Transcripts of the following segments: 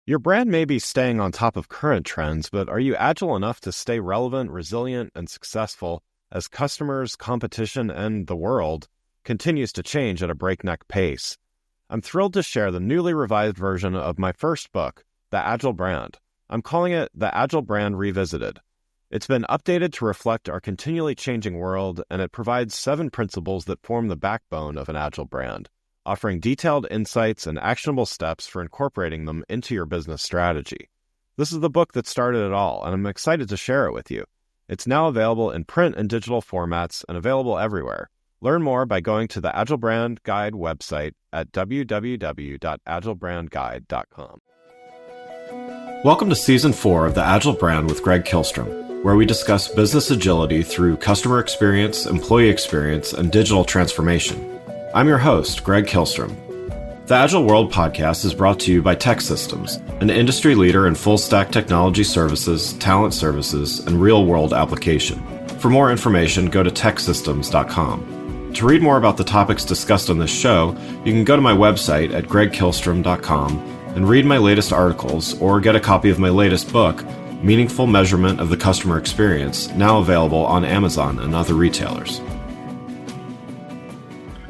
Your brand may be staying on top of current trends, but are you agile enough to stay relevant, resilient, and successful as customers, competition, and the world continues to change at a breakneck pace? I'm thrilled to share the newly revised version of my first book, The Agile Brand. I'm calling it The Agile Brand Revisited. It's been updated to reflect our continually changing world, and it provides 7 principles that form the backbone of an agile brand, offering detailed insights and actionable steps for incorporating them into your business strategy. This is the book that started it all, and I'm excited to share it with you. It's now available in print and digital formats and available everywhere. Learn more by going to the Agile Brand Guide website at www.agilebrandguide.com. Welcome to Season 4 of the Agile Brand with Greg Kihlstrom, where we discuss business agility through customer experience, employee experience, and digital transformation. I'm your host, Greg Kihlstrom. The Agile World podcast is brought to you by TEKsystems, an industry leader in full-stack technology services, talent services, and real-world application. For more information, go to TEKsystems.com. To read more about the topics discussed on this show, you can go to my website at gregkihlstrom.com and read my latest articles or get a copy of my latest book, Meaningful Measurement of the Customer Experience, now available on Amazon and other retailers.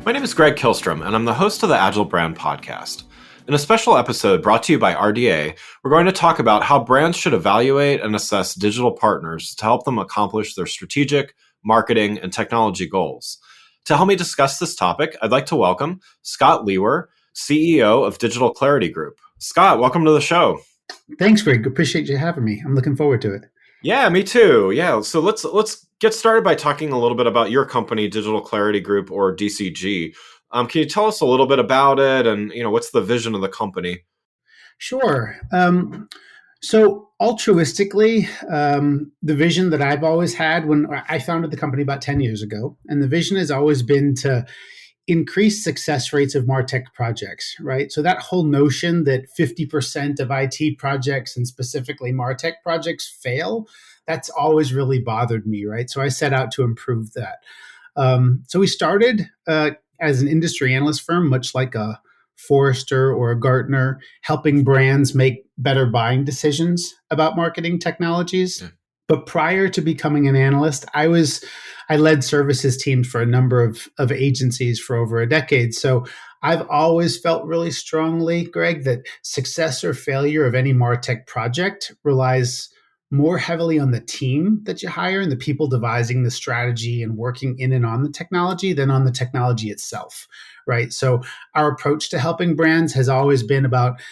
My name is Greg Kihlstrom, and I'm the host of the Agile Brand podcast. In a special episode brought to you by RDA, we're going to talk about how brands should evaluate and assess digital partners to help them accomplish their strategic, marketing, and technology goals. To help me discuss this topic, I'd like to welcome Scott Liewehr, CEO of Digital Clarity Group. Scott, welcome to the show. Thanks, Greg. Appreciate you having me. I'm looking forward to it. Yeah, me too. Yeah, so let's get started by talking a little bit about your company, Digital Clarity Group, or DCG. Can you tell us a little bit about it, and what's the vision of the company? Sure. So altruistically, the vision that I've always had when I founded the company about 10 years ago, and the vision has always been to increase success rates of MarTech projects, right? So that whole notion that 50% of IT projects and specifically MarTech projects fail, that's always really bothered me, right? So I set out to improve that. So we started as an industry analyst firm, much like a Forrester or a Gartner, helping brands make better buying decisions about marketing technologies. Yeah. But prior to becoming an analyst, I led services teams for a number of agencies for over a decade. So I've always felt really strongly, Greg, that success or failure of any MarTech project relies more heavily on the team that you hire and the people devising the strategy and working in and on the technology than on the technology itself, right? So our approach to helping brands has always been about,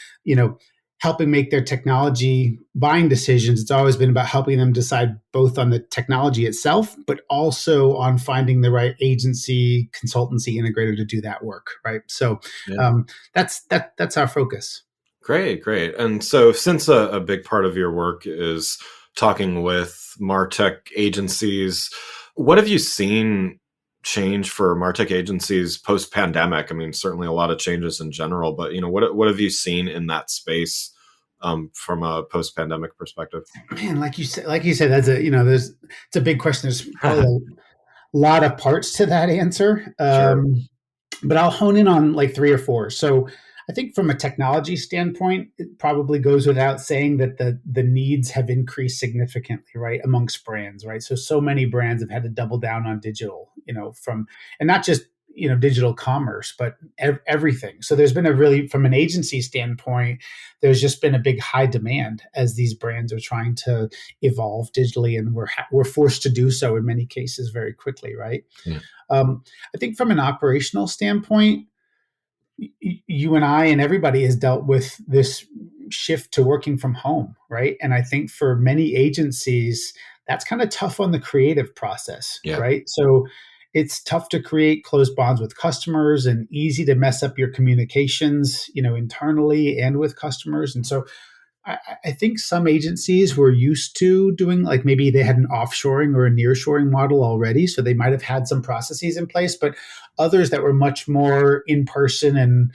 helping make their technology buying decisions. It's always been about helping them decide both on the technology itself, but also on finding the right agency, consultancy, integrator to do that work, right? So that's our focus. Great. And so since a big part of your work is talking with MarTech agencies, what have you seen change for MarTech agencies post-pandemic? I mean, certainly a lot of changes in general, but what have you seen in that space from a post-pandemic perspective? Man, like you said, that's it's a big question. There's probably a lot of parts to that answer, Sure. But I'll hone in on like 3 or 4. So I think from a technology standpoint, it probably goes without saying that the needs have increased significantly, right, amongst brands, right? So many brands have had to double down on digital, and not just, digital commerce, but everything. So there's been from an agency standpoint, there's just been a big high demand as these brands are trying to evolve digitally, and we're forced to do so in many cases very quickly, right? Yeah. I think from an operational standpoint, you and I and everybody has dealt with this shift to working from home, right? And I think for many agencies, that's kind of tough on the creative process, right? So it's tough to create close bonds with customers and easy to mess up your communications, internally and with customers. And so I think some agencies were used to doing, like, maybe they had an offshoring or a nearshoring model already, so they might have had some processes in place, but others that were much more in person and,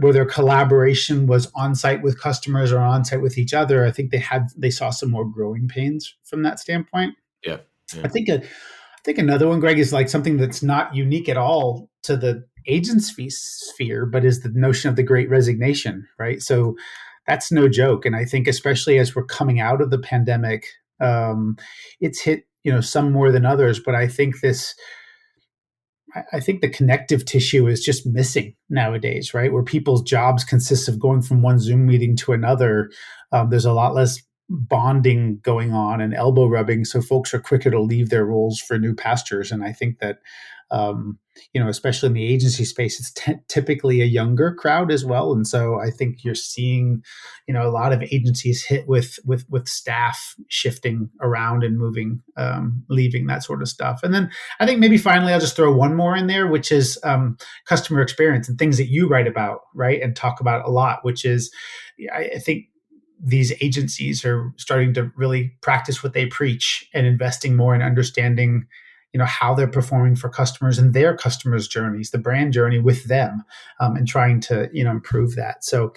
where their collaboration was on site with customers or on site with each other, I think they saw some more growing pains from that standpoint. Yeah. I think another one, Greg, is like something that's not unique at all to the agency sphere, but is the notion of the great resignation, right? So that's no joke. And I think especially as we're coming out of the pandemic, it's hit, some more than others, but I think the connective tissue is just missing nowadays, right? Where people's jobs consist of going from one Zoom meeting to another. There's a lot less bonding going on and elbow rubbing, so folks are quicker to leave their roles for new pastures. And I think that, especially in the agency space, it's typically a younger crowd as well. And so I think you're seeing, a lot of agencies hit with staff shifting around and moving, leaving, that sort of stuff. And then I think maybe finally I'll just throw one more in there, which is customer experience and things that you write about, right, and talk about a lot, which is, I think these agencies are starting to really practice what they preach and investing more in understanding, how they're performing for customers and their customers' journeys, the brand journey with them, and trying to, improve that. So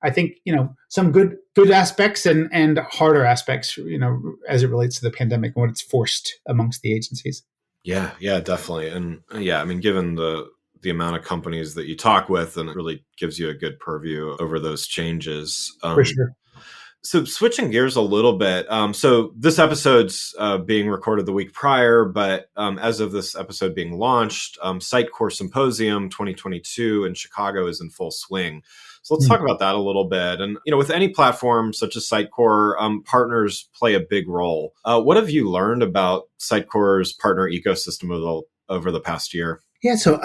I think, some good aspects and harder aspects, as it relates to the pandemic and what it's forced amongst the agencies. Yeah, definitely. And yeah, I mean, given the amount of companies that you talk with, and it really gives you a good purview over those changes. For sure. So switching gears a little bit. So this episode's being recorded the week prior, but as of this episode being launched, Sitecore Symposium 2022 in Chicago is in full swing. So let's talk about that a little bit. And, with any platform such as Sitecore, partners play a big role. What have you learned about Sitecore's partner ecosystem over the past year? Yeah, so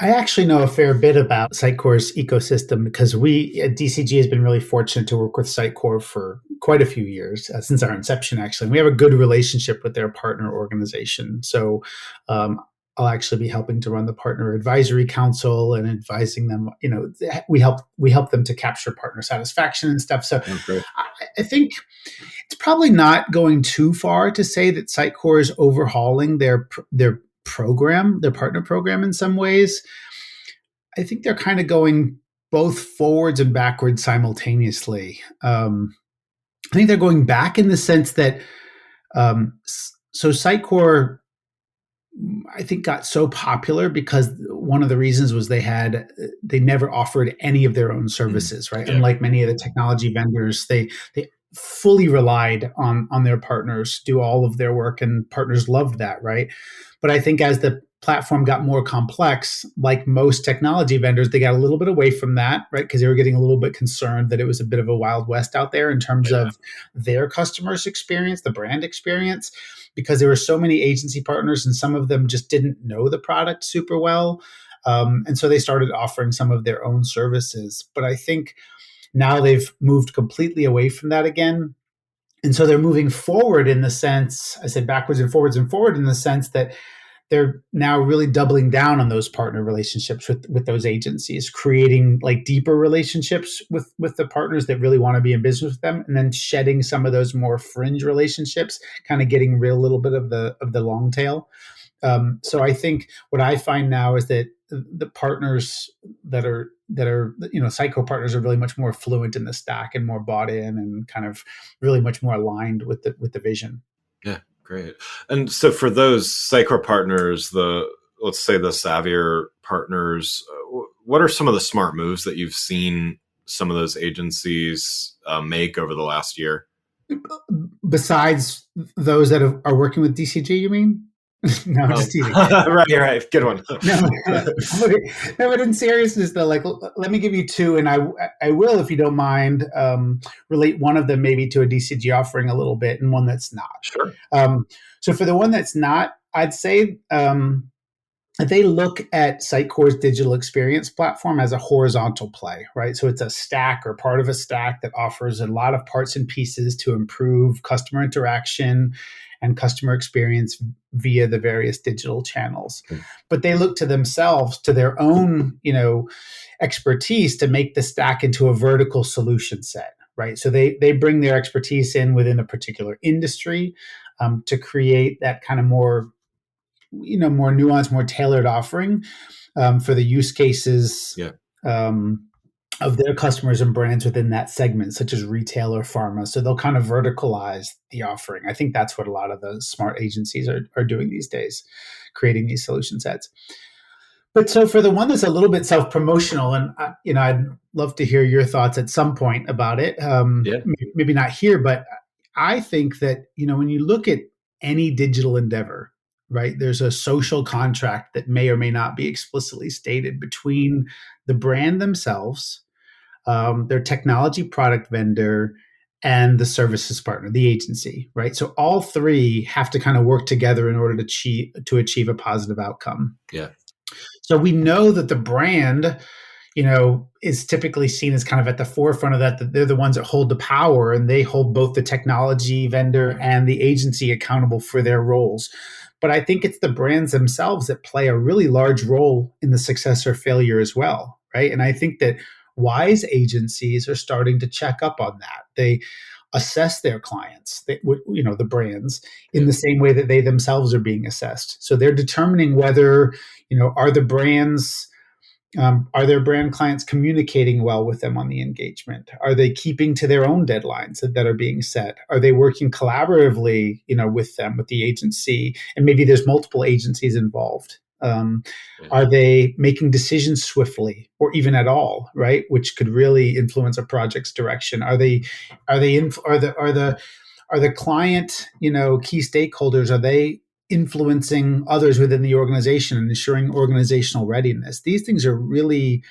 I actually know a fair bit about Sitecore's ecosystem because we at DCG has been really fortunate to work with Sitecore for quite a few years, since our inception, actually. And we have a good relationship with their partner organization. So I'll actually be helping to run the partner advisory council and advising them. We help them to capture partner satisfaction and stuff. So I think it's probably not going too far to say that Sitecore is overhauling their program, their partner program in some ways. I think they're kind of going both forwards and backwards simultaneously. I think they're going back in the sense that, so Sitecore, I think, got so popular because one of the reasons was they never offered any of their own services, right? Yeah. Unlike many of the technology vendors, they fully relied on their partners do all of their work, and partners loved that, right? But I think as the platform got more complex, like most technology vendors, they got a little bit away from that, right? Because they were getting a little bit concerned that it was a bit of a Wild West out there in terms of their customers' experience, the brand experience, because there were so many agency partners and some of them just didn't know the product super well. And so they started offering some of their own services. But I think now they've moved completely away from that again. And so they're moving forward in the sense, I said backwards and forward in the sense that they're now really doubling down on those partner relationships with those agencies, creating like deeper relationships with the partners that really want to be in business with them, and then shedding some of those more fringe relationships, kind of getting rid of a little bit of the long tail. So I think what I find now is that the partners that are Sitecore partners are really much more fluent in the stack and more bought in and kind of really much more aligned with the vision. Yeah, great. And so for those Sitecore partners, let's say the savvier partners, what are some of the smart moves that you've seen some of those agencies make over the last year? Besides those that are working with DCG, you mean? No, I'm just teasing. Right. Good one. But in seriousness, though, like, let me give you two, and I will, if you don't mind, relate one of them maybe to a DCG offering a little bit, and one that's not. Sure. So for the one that's not, I'd say they look at Sitecore's digital experience platform as a horizontal play, right? So it's a stack or part of a stack that offers a lot of parts and pieces to improve customer interaction and customer experience via the various digital channels. But they look to themselves, to their own, expertise to make the stack into a vertical solution set, right? So they bring their expertise in within a particular industry to create that kind of more nuanced, more tailored offering for the use cases of their customers and brands within that segment, such as retail or pharma. So they'll kind of verticalize the offering. I think that's what a lot of the smart agencies are doing these days, creating these solution sets. But so for the one that's a little bit self promotional, and I'd love to hear your thoughts at some point about it. Yeah. Maybe not here, but I think that when you look at any digital endeavor, right, there's a social contract that may or may not be explicitly stated between the brand themselves, their technology product vendor, and the services partner, the agency, right? So all three have to kind of work together in order to achieve a positive outcome. Yeah. So we know that the brand, is typically seen as kind of at the forefront of that they're the ones that hold the power, and they hold both the technology vendor and the agency accountable for their roles. But I think it's the brands themselves that play a really large role in the success or failure as well, right? And I think that wise agencies are starting to check up on that. They assess their clients, the brands, in Yeah. the same way that they themselves are being assessed. So they're determining whether, are the brands are their brand clients communicating well with them on the engagement? Are they keeping to their own deadlines that are being set? Are they working collaboratively, with them, with the agency? And maybe there's multiple agencies involved. Yeah. Are they making decisions swiftly or even at all, right? Which could really influence a project's direction. Are the client, key stakeholders, are they influencing others within the organization and ensuring organizational readiness? These things are really,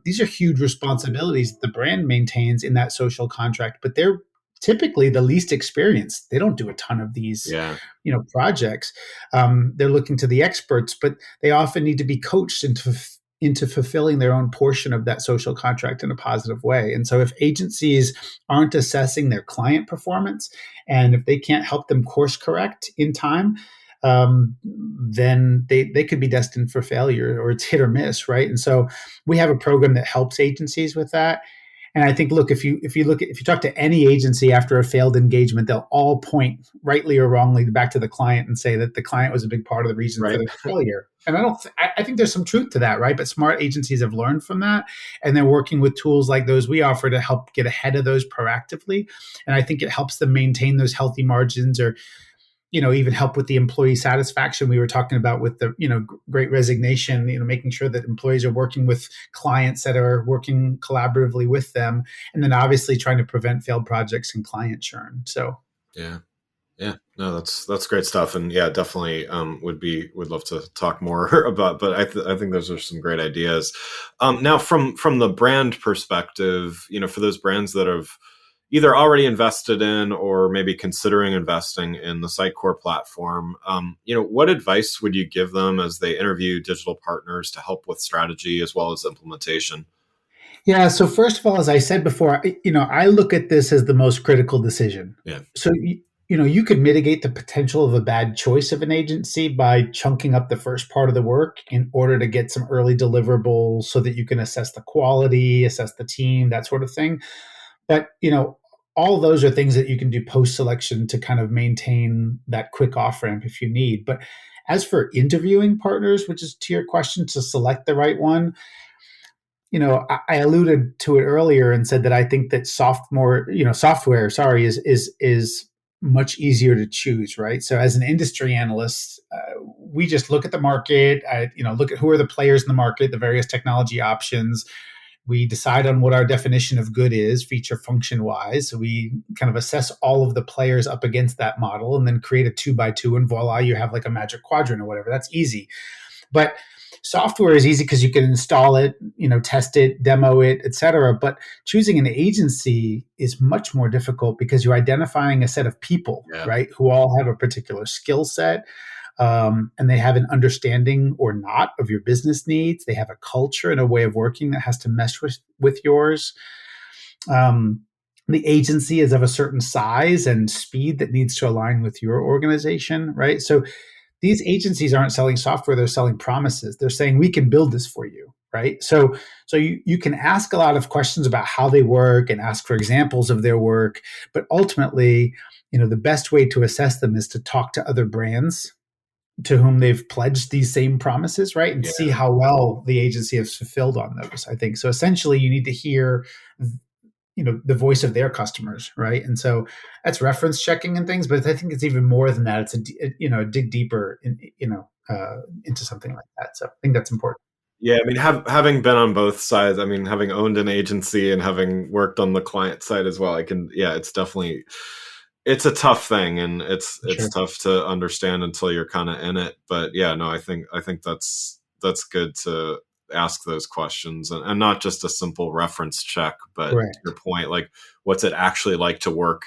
these are huge responsibilities that the brand maintains in that social contract, but they're typically the least experienced. They don't do a ton of these, Yeah. projects. They're looking to the experts, but they often need to be coached into fulfilling their own portion of that social contract in a positive way. And so if agencies aren't assessing their client performance, and if they can't help them course correct in time, then they could be destined for failure, or it's hit or miss, right? And so we have a program that helps agencies with that. And I think, look, if you talk to any agency after a failed engagement, they'll all point, rightly or wrongly, back to the client and say that the client was a big part of the reason for Right. the failure. And I think there's some truth to that, right? But smart agencies have learned from that, and they're working with tools like those we offer to help get ahead of those proactively. And I think it helps them maintain those healthy margins, or even help with the employee satisfaction we were talking about with the, great resignation, making sure that employees are working with clients that are working collaboratively with them. And then obviously trying to prevent failed projects and client churn. So, Yeah. Yeah, no, that's great stuff, and yeah, definitely would love to talk more about. But I think those are some great ideas. Now, from the brand perspective, for those brands that have either already invested in or maybe considering investing in the Sitecore platform, what advice would you give them as they interview digital partners to help with strategy as well as implementation? yeah. So first of all, as I said before, I look at this as the most critical decision. Yeah. So you could mitigate the potential of a bad choice of an agency by chunking up the first part of the work in order to get some early deliverables, so that you can assess the quality, assess the team, that sort of thing. But all those are things that you can do post selection to kind of maintain that quick off ramp if you need. But as for interviewing partners, which is to your question, to select the right one, I alluded to it earlier and said that I think that software, sorry, is much easier to choose, right? So as an industry analyst, we just look at the market, look at who are the players in the market, the various technology options. We decide on what our definition of good is, feature function wise. So we kind of assess all of the players up against that model, and then create a 2x2, and voila, you have like a magic quadrant or whatever. That's easy. But software is easy because you can install it, test it, demo it, etc. But choosing an agency is much more difficult because you're identifying a set of people, Yeah. right, who all have a particular skill set, and they have an understanding or not of your business needs. They have a culture and a way of working that has to mesh with yours. The agency is of a certain size and speed that needs to align with your organization, right? So these agencies aren't selling software, they're selling promises. They're saying, we can build this for you, right? So you can ask a lot of questions about how they work and ask for examples of their work, but ultimately, the best way to assess them is to talk to other brands to whom they've pledged these same promises, right? And Yeah. see how well the agency has fulfilled on those, I think. So essentially you need to hear the voice of their customers, right? And so that's reference checking and things, but I think it's even more than that. It's a dig deeper into something like that. So I think that's important. Yeah, I mean, having been on both sides, I mean, having owned an agency and having worked on the client side as well, I can, yeah, it's definitely, it's a tough thing, and it's Sure. tough to understand until you're kind of in it. But yeah, no, I think that's good to ask those questions, and not just a simple reference check, but to your Correct. point, like, what's it actually like to work?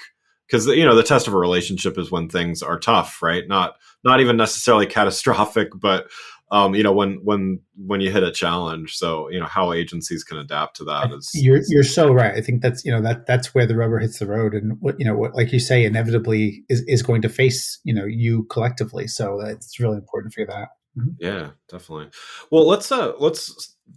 Because the test of a relationship is when things are tough, right? Not even necessarily catastrophic, but when you hit a challenge. So how agencies can adapt to that You're so right. I think that's that's where the rubber hits the road, and what like you say, inevitably is going to face you collectively. So it's really important to figure that out. Mhm. yeah, definitely. Well, let's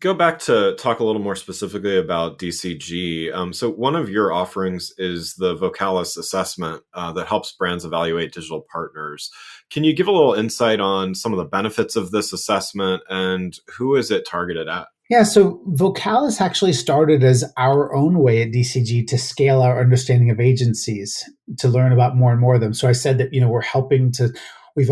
go back to talk a little more specifically about DCG. So one of your offerings is the Vocalis assessment that helps brands evaluate digital partners. Can you give a little insight on some of the benefits of this assessment, and who is it targeted at? Yeah, so Vocalis actually started as our own way at DCG to scale our understanding of agencies, to learn about more and more of them. So I said that we're helping to. We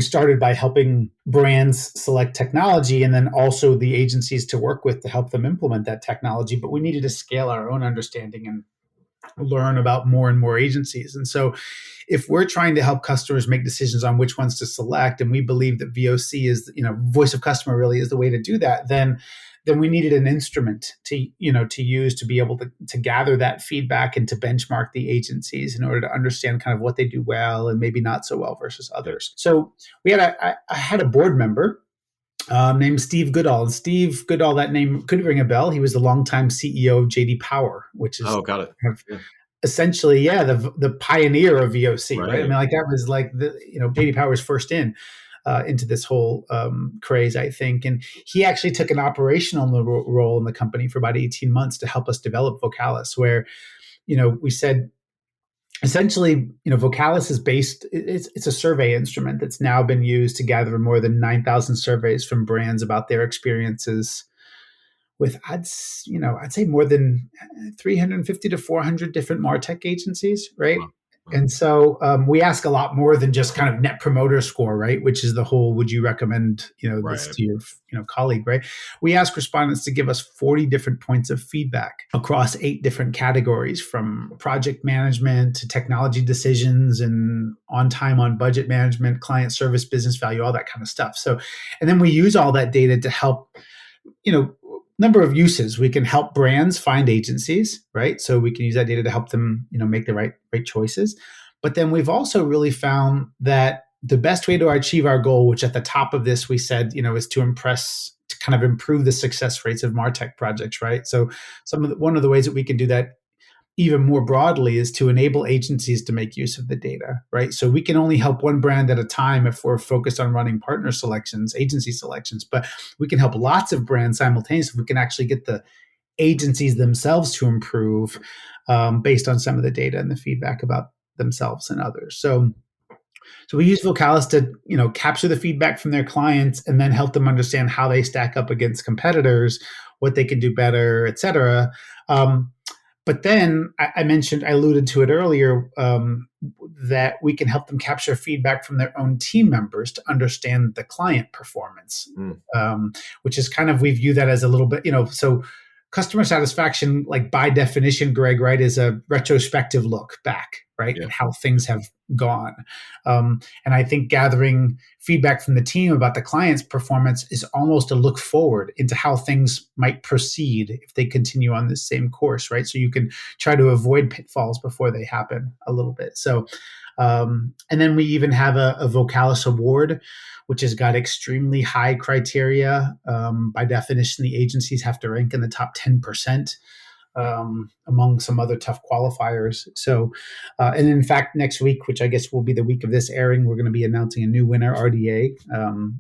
started by helping brands select technology, and then also the agencies to work with to help them implement that technology. But we needed to scale our own understanding and learn about more and more agencies. And so if we're trying to help customers make decisions on which ones to select, and we believe that VOC is, voice of customer really is the way to do that, then we needed an instrument to use to be able to gather that feedback and to benchmark the agencies in order to understand kind of what they do well and maybe not so well versus Yeah. others. So I had a board member named Steve Goodall. And Steve Goodall, that name could ring a bell. He was the longtime CEO of JD Power, which is Oh, got it. kind of Yeah. essentially, yeah, the pioneer of VOC, right? I mean, Right. like that was like JD Power's first into this whole craze, I think. And he actually took an operational role in the company for about 18 months to help us develop Vocalis, where we said essentially, Vocalis is based. It's a survey instrument that's now been used to gather more than 9,000 surveys from brands about their experiences with I'd say more than 350 to 400 different martech agencies, right? Wow. Wow. And so we ask a lot more than just kind of net promoter score, right? Which is the whole would you recommend this Right. to your colleague, right? We ask respondents to give us 40 different points of feedback across 8 different categories, from project management to technology decisions and on time, on budget management, client service, business value, all that kind of stuff. So, and then we use all that data to help number of uses. We can help brands find agencies, right? So we can use that data to help them make the right choices. But then we've also really found that the best way to achieve our goal, which at the top of this we said is to kind of improve the success rates of martech projects, right? So one of the ways that we can do that even more broadly is to enable agencies to make use of the data, right? So we can only help one brand at a time if we're focused on running partner selections, agency selections, but we can help lots of brands simultaneously. We can actually get the agencies themselves to improve based on some of the data and the feedback about themselves and others. So we use Vocalis to capture the feedback from their clients and then help them understand how they stack up against competitors, what they can do better, et cetera. But then I alluded to it earlier, that we can help them capture feedback from their own team members to understand the client performance, Mm. which is kind of, we view that as a little bit, so customer satisfaction, like by definition, Greg, right, is a retrospective look back, right, Yeah. at how things have gone. And I think gathering feedback from the team about the client's performance is almost a look forward into how things might proceed if they continue on this same course, right? So you can try to avoid pitfalls before they happen a little bit. So, and then we even have a Vocalis award, which has got extremely high criteria. By definition, the agencies have to rank in the top 10%. Among some other tough qualifiers. So, and in fact, next week, which I guess will be the week of this airing, we're going to be announcing a new winner, RDA.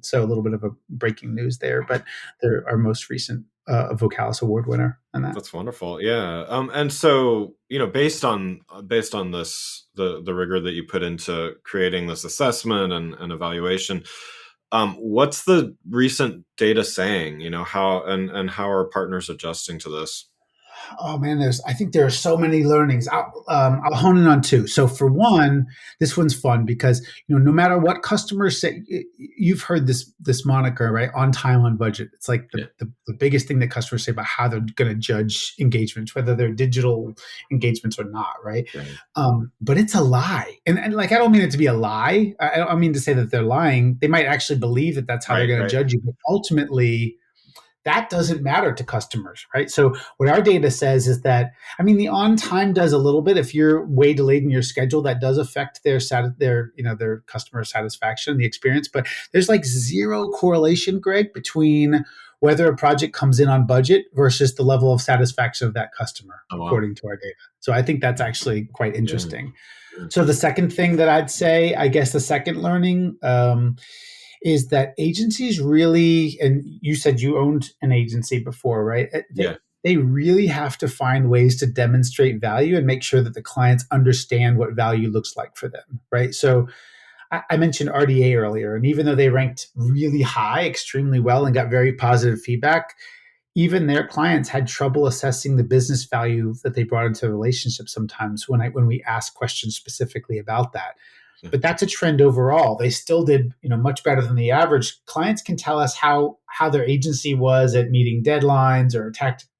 So a little bit of a breaking news there, but they're our most recent Vocalis Award winner on that. That's wonderful. Yeah. And so, based on this, the rigor that you put into creating this assessment and evaluation, what's the recent data saying? How and how are partners adjusting to this? Oh man, I think there are so many learnings. I'll hone in on two. So for one, this one's fun because no matter what customers say, you've heard this moniker, right? On time, on budget. It's like Yeah. the biggest thing that customers say about how they're going to judge engagements, whether they're digital engagements or not, right? Right. But it's a lie, and like I don't mean it to be a lie. I don't mean to say that they're lying. They might actually believe that that's how they're Right. going to Right. judge you, but ultimately that doesn't matter to customers, right? So what our data says is that, I mean, the on time does a little bit. If you're way delayed in your schedule, that does affect their customer satisfaction, the experience. But there's like zero correlation, Greg, between whether a project comes in on budget versus the level of satisfaction of that customer, Oh, wow. according to our data. So I think that's actually quite interesting. Yeah. So the second thing that I'd say, I guess the second learning, is that agencies really, and you said you owned an agency before, right? Yeah. They really have to find ways to demonstrate value and make sure that the clients understand what value looks like for them, right? So I mentioned RDA earlier, and even though they ranked really high, extremely well, and got very positive feedback, even their clients had trouble assessing the business value that they brought into the relationship sometimes when we asked questions specifically about that. But that's a trend overall. They still did, much better than the average. Clients can tell us how their agency was at meeting deadlines or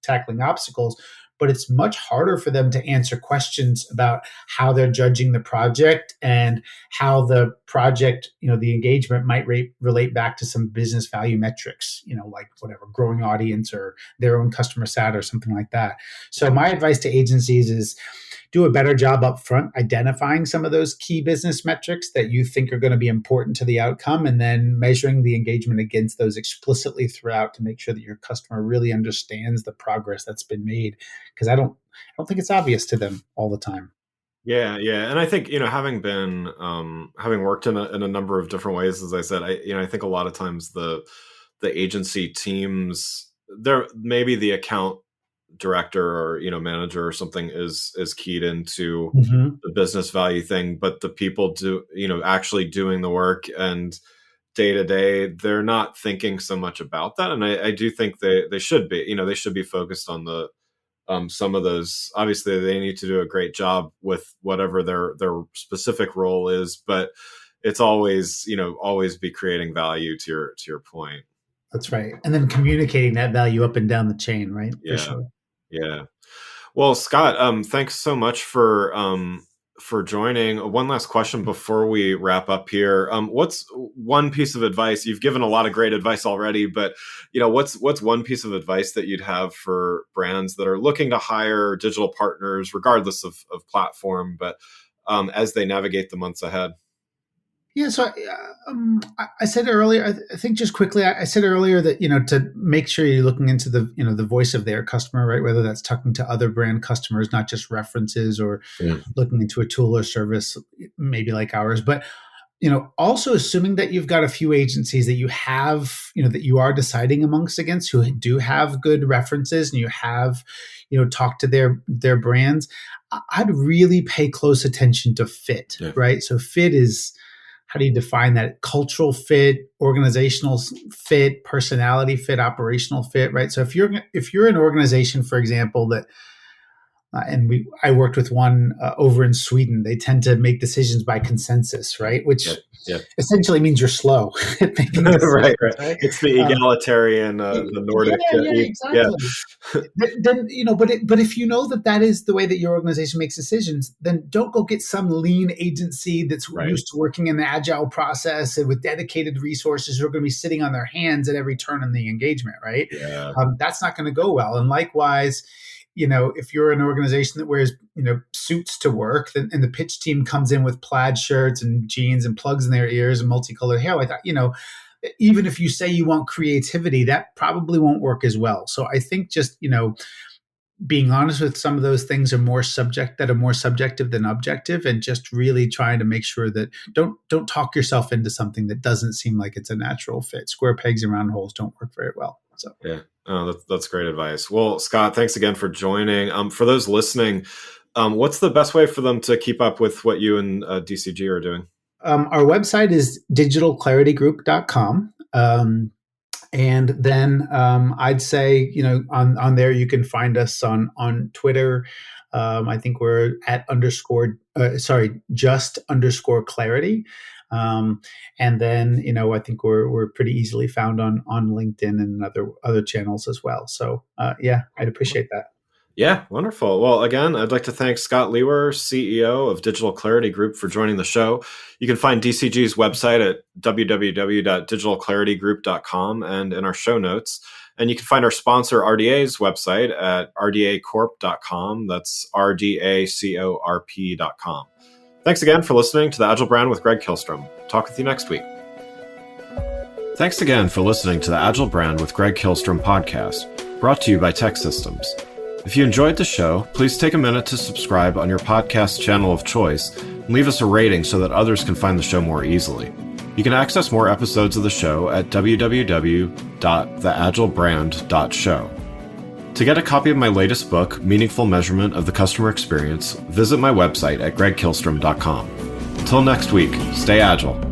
tackling obstacles, but it's much harder for them to answer questions about how they're judging the project and how the project, the engagement might relate back to some business value metrics, like whatever, growing audience or their own customer sat or something like that. So my advice to agencies is do a better job up front identifying some of those key business metrics that you think are going to be important to the outcome, and then measuring the engagement against those explicitly throughout to make sure that your customer really understands the progress that's been made, because I don't think it's obvious to them all the time. Yeah, and I think having worked in a number of different ways, as I said, I think a lot of times the agency teams, there maybe the account director or manager or something is keyed into Mm-hmm. the business value thing, but the people actually doing the work and day to day, they're not thinking so much about that. And I do think they should be, they should be focused on the some of those. Obviously they need to do a great job with whatever their specific role is, but it's always be creating value to your point. That's right. And then communicating that value up and down the chain, right? For Yeah. sure. Yeah. Well, Scott, thanks so much for joining. One last question before we wrap up here. What's one piece of advice? You've given a lot of great advice already, but what's one piece of advice that you'd have for brands that are looking to hire digital partners, regardless of platform, but as they navigate the months ahead? Yeah, so I said earlier, I think just quickly, I said earlier that, to make sure you're looking into the voice of their customer, right? Whether that's talking to other brand customers, not just references, or looking into a tool or service, maybe like ours. But, also assuming that you've got a few agencies that you have, that you are deciding amongst against, who do have good references, and you have, talked to their brands. I'd really pay close attention to fit, right? So fit is, how do you define that? Cultural fit, organizational fit, personality fit, operational fit, right? So if you're an organization, for example, that I worked with one over in Sweden. They tend to make decisions by consensus, right? Which essentially means you're slow at making decisions. right. It's the egalitarian, the Nordic. Exactly. Then but if you know that is the way that your organization makes decisions, then don't go get some lean agency that's used to working in the agile process and with dedicated resources who are going to be sitting on their hands at every turn in the engagement, right? Yeah. That's not going to go well. And likewise, if you're an organization that wears, suits to work, and the pitch team comes in with plaid shirts and jeans and plugs in their ears and multicolored hair, like that, even if you say you want creativity, that probably won't work as well. So I think just, being honest with some of those things are more subjective than objective, and just really trying to make sure that don't talk yourself into something that doesn't seem like it's a natural fit. Square pegs and round holes don't work very well. So yeah. Oh, that's great advice. Well, Scott, thanks again for joining. For those listening, what's the best way for them to keep up with what you and DCG are doing? Our website is digitalclaritygroup.com. And then I'd say, on there you can find us on Twitter. I think we're at just underscore clarity. And then, I think we're pretty easily found on LinkedIn and other channels as well. So I'd appreciate that. Yeah, wonderful. Well, again, I'd like to thank Scott Liewehr, CEO of Digital Clarity Group, for joining the show. You can find DCG's website at www.digitalclaritygroup.com and in our show notes. And you can find our sponsor, RDA's website at rdacorp.com. That's rdacorp.com. Thanks again for listening to the Agile Brand with Greg Kihlstrom. Talk with you next week. Thanks again for listening to the Agile Brand with Greg Kihlstrom podcast, brought to you by TEKsystems. If you enjoyed the show, please take a minute to subscribe on your podcast channel of choice and leave us a rating so that others can find the show more easily. You can access more episodes of the show at www.theagilebrand.show. To get a copy of my latest book, Meaningful Measurement of the Customer Experience, visit my website at gregkihlstrom.com. Until next week, stay agile.